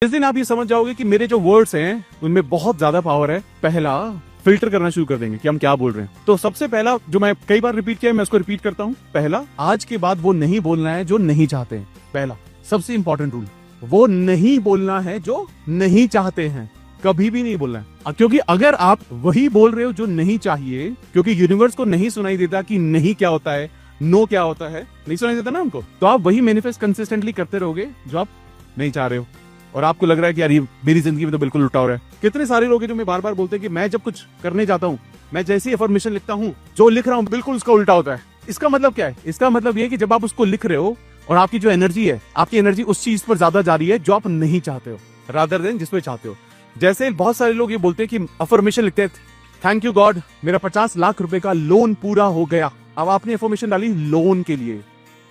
जिस दिन आप ये समझ जाओगे कि मेरे जो वर्ड्स हैं उनमें बहुत ज्यादा पावर है, पहला फिल्टर करना शुरू कर देंगे कि हम क्या बोल रहे हैं। तो सबसे पहला जो मैं कई बार रिपीट किया है, मैं उसको रिपीट करता हूँ। पहला, आज के बाद वो नहीं बोलना है जो नहीं चाहते हैं। पहला सबसे इंपॉर्टेंट रूल, वो नहीं बोलना है जो नहीं चाहते हैं, कभी भी नहीं बोलना है। क्योंकि अगर आप वही बोल रहे हो जो नहीं चाहिए, क्योंकि यूनिवर्स को नहीं सुनाई देता कि नहीं क्या होता है, नो क्या होता है, नहीं सुनाई देता ना हमको, तो आप वही मैनिफेस्ट कंसिस्टेंटली करते रहोगे जो आप नहीं चाह रहे हो। और आपको लग रहा है कि यार ये मेरी जिंदगी में तो बिल्कुल उल्टा हो रहा है। कितने सारे लोग हैं जो मैं बार बार बोलते हैं कि मैं जब कुछ करने जाता हूँ, मैं जैसे ही अफर्मेशन लिखता हूँ, जो लिख रहा हूँ बिल्कुल उसका उल्टा होता है। इसका मतलब क्या है? इसका मतलब ये है कि जब आप उसको लिख रहे हो और आपकी जो एनर्जी है, आपकी एनर्जी उस चीज पर ज्यादा जा रही है जो आप नहीं चाहते हो, रादर देन जिसपे चाहते हो। जैसे बहुत सारे लोग ये बोलते हैं कि अफर्मेशन लिखते हैं, थैंक यू गॉड मेरा 50 लाख रुपए का लोन पूरा हो गया। अब आपने अफर्मेशन डाली लोन के लिए,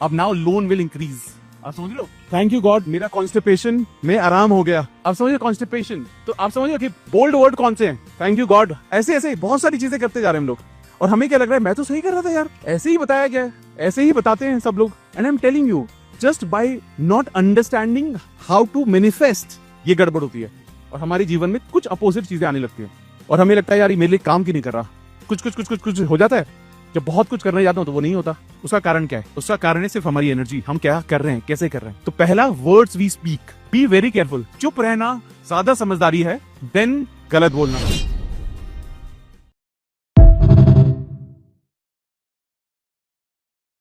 अब नाउ लोन विल इंक्रीज। आप समझ लो, थैंक यू गॉड मेरा कॉन्स्टिपेशन में आराम हो गया। आप समझिए कॉन्स्टिपेशन, तो आप समझिए कि बोल्ड वर्ड कौन से हैं, थैंक यू गॉड। ऐसे ऐसे बहुत सारी चीजें करते जा रहे हैं हम लोग, और हमें क्या लग रहा है मैं तो सही कर रहा था यार, ऐसे ही बताया गया है, ऐसे ही बताते हैं सब लोग। And I am telling you, just by not understanding how to manifest, ये गड़बड़ होती है और हमारे जीवन में कुछ अपोजिट चीजें आने लगती है और हमें लगता है यार ये मेरे लिए काम क्यों नहीं कर रहा। कुछ कुछ कुछ कुछ कुछ हो जाता है, जब बहुत कुछ करने जाता हूं तो वो नहीं होता। उसका कारण क्या है? उसका कारण है सिर्फ हमारी एनर्जी, हम क्या कर रहे हैं, कैसे कर रहे हैं। तो पहला, words we speak, be very careful. चुप रहना ज्यादा समझदारी है देन गलत बोलना।